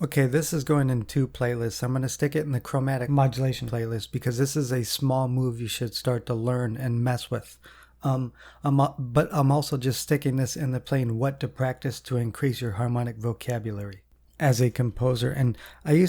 Okay, this is going in two playlists. I'm going to stick it in the chromatic modulation playlist because this is a small move you should start to learn and mess with. But I'm also just sticking this in the plain what to practice to increase your harmonic vocabulary as a composer. And I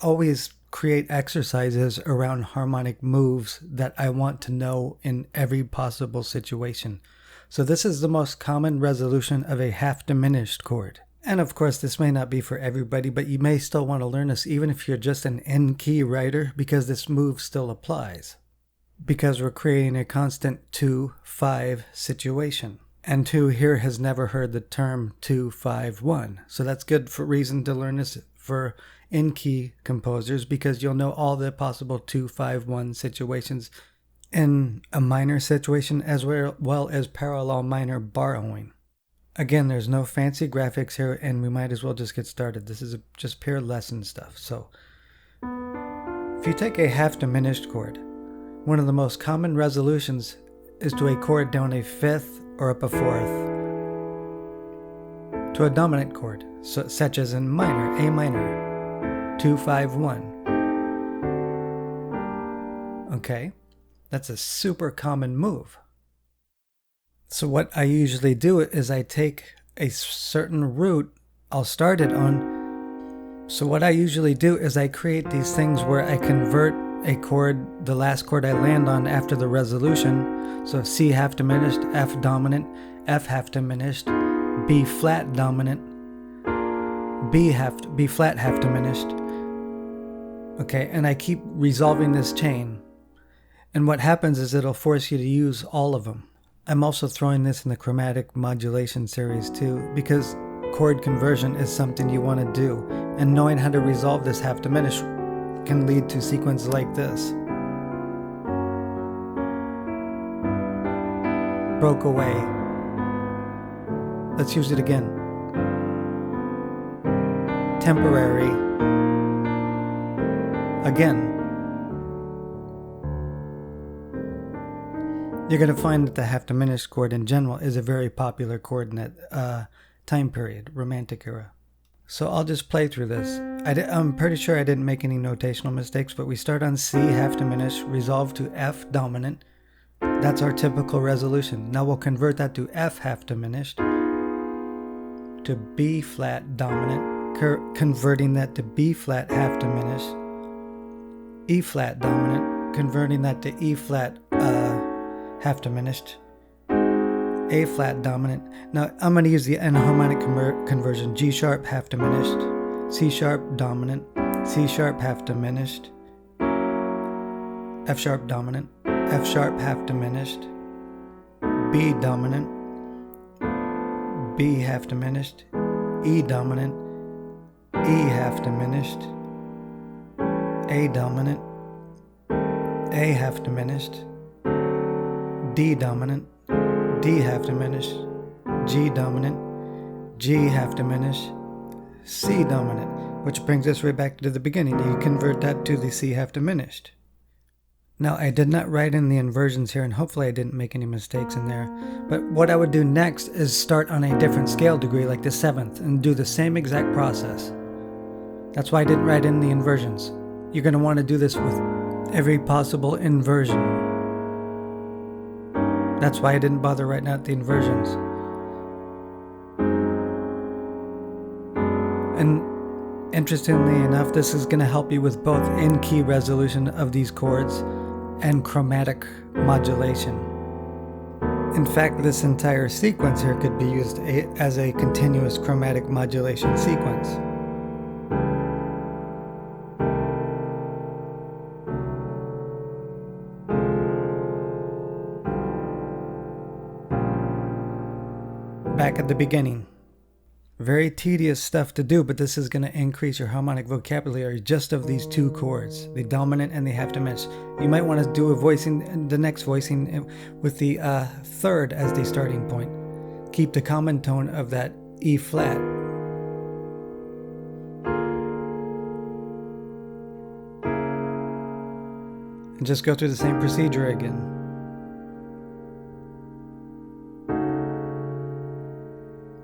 always create exercises around harmonic moves that I want to know in every possible situation. So this is the most common resolution of a half diminished chord. And of course, this may not be for everybody, but you may still want to learn this even if you're just an in-key writer, because this move still applies. Because we're creating a constant 2-5 situation. And 2 here has never heard the term 2-5-1. So that's good for reason to learn this for in-key composers, because you'll know all the possible 2-5-1 situations in a minor situation as well as parallel minor borrowing. Again, there's no fancy graphics here, and we might as well just get started. This is just pure lesson stuff. So, if you take a half diminished chord, one of the most common resolutions is to a chord down a fifth or up a fourth to a dominant chord, such as in minor, A minor, 2-5-1. Okay, that's a super common move. So what I usually do is I take a certain root I'll start it on. So what I usually do is I create these things where I convert a chord, the last chord I land on after the resolution. So C half diminished, F dominant, F half diminished, B flat dominant, B flat half diminished. Okay, and I keep resolving this chain. And what happens is it'll force you to use all of them. I'm also throwing this in the chromatic modulation series too, because chord conversion is something you want to do, and knowing how to resolve this half diminished can lead to sequences like this. Broke away. Let's use it again. Temporary. Again. You're going to find that the half diminished chord in general is a very popular chord in that time period, Romantic era. So I'll just play through this. I'm pretty sure I didn't make any notational mistakes, but we start on C half diminished, resolve to F dominant. That's our typical resolution. Now we'll convert that to F half diminished, to B flat dominant, converting that to B flat half diminished, E flat dominant, converting that to E flat half diminished, A flat dominant. Now I'm going to use the enharmonic conversion. G sharp half diminished, C sharp dominant, C sharp half diminished, F sharp dominant, F sharp half diminished, B dominant, B half diminished, E dominant, E half diminished, A dominant, A half diminished, D dominant, D half diminished, G dominant, G half diminished, C dominant, which brings us right back to the beginning. You convert that to the C half diminished. Now, I did not write in the inversions here, and hopefully I didn't make any mistakes in there, but what I would do next is start on a different scale degree, like the 7th, and do the same exact process. That's why I didn't write in the inversions. You're going to want to do this with every possible inversion. That's why I didn't bother writing out the inversions. And interestingly enough, this is going to help you with both in-key resolution of these chords and chromatic modulation. In fact, this entire sequence here could be used as a continuous chromatic modulation sequence. Back at the beginning. Very tedious stuff to do, but this is going to increase your harmonic vocabulary just of these two chords, the dominant and the half diminished. You might want to do a voicing, the next voicing with the third as the starting point. Keep the common tone of that E flat. And just go through the same procedure again.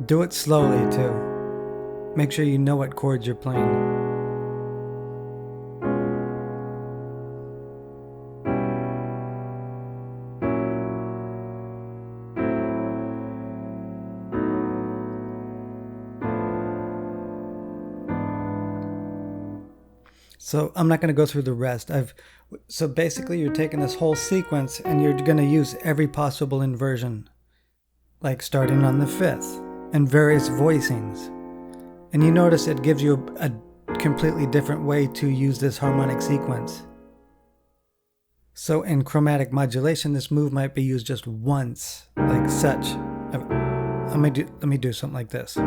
Do it slowly too. Make sure you know what chords you're playing. So I'm not going to go through the rest. So basically you're taking this whole sequence and you're going to use every possible inversion, like starting on the 5th and various voicings. And you notice it gives you a completely different way to use this harmonic sequence. So in chromatic modulation, this move might be used just once, like such. Let me do something like this.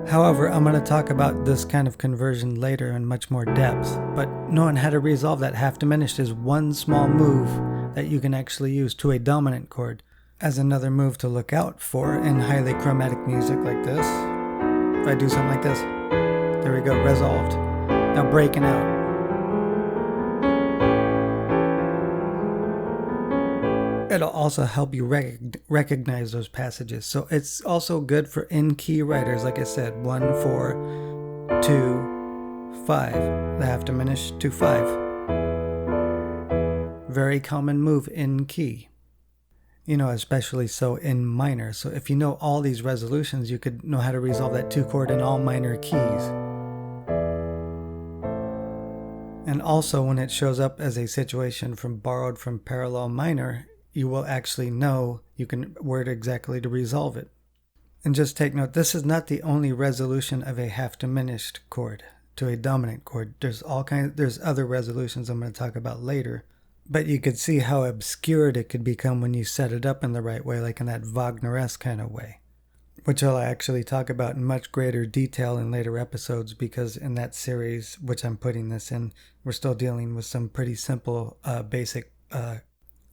However, I'm going to talk about this kind of conversion later in much more depth, but knowing how to resolve that half diminished is one small move that you can actually use to a dominant chord as another move to look out for in highly chromatic music like this. If I do something like this, there we go, resolved. Now breaking out. It'll also help you recognize those passages. So it's also good for in-key writers, like I said, 1, 4, 2, 5, the half diminished to 5. Very common move in key. You know, especially so in minor. So if you know all these resolutions, you could know how to resolve that 2 chord in all minor keys. And also when it shows up as a situation borrowed from parallel minor, you will actually know you can word exactly to resolve it. And just take note, this is not the only resolution of a half diminished chord to a dominant chord. There's other resolutions I'm going to talk about later. But you could see how obscured it could become when you set it up in the right way, like in that Wagner-esque kind of way, which I'll actually talk about in much greater detail in later episodes, because in that series, which I'm putting this in, we're still dealing with some pretty simple, basic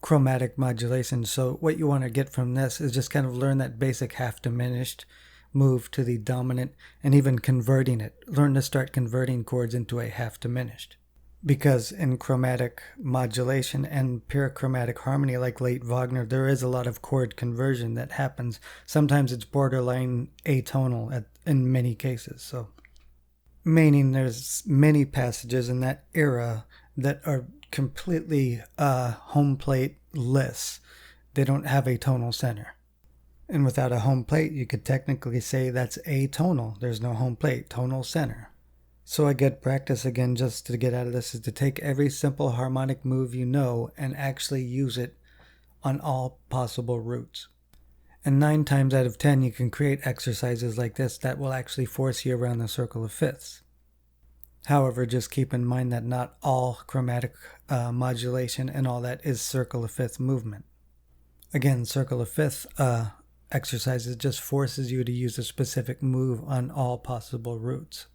chromatic modulation. So what you want to get from this is just kind of learn that basic half diminished, move to the dominant, and even converting it. Learn to start converting chords into a half diminished. Because in chromatic modulation and pure chromatic harmony, like late Wagner, there is a lot of chord conversion that happens. Sometimes it's borderline atonal in many cases. So, meaning there's many passages in that era that are completely home plate-less. They don't have a tonal center. And without a home plate, you could technically say that's atonal. There's no home plate, tonal center. So a good practice, again, just to get out of this, is to take every simple harmonic move you know and actually use it on all possible roots. And 9 times out of 10, you can create exercises like this that will actually force you around the circle of fifths. However, just keep in mind that not all chromatic modulation and all that is circle of fifth movement. Again, circle of fifth exercises just forces you to use a specific move on all possible roots.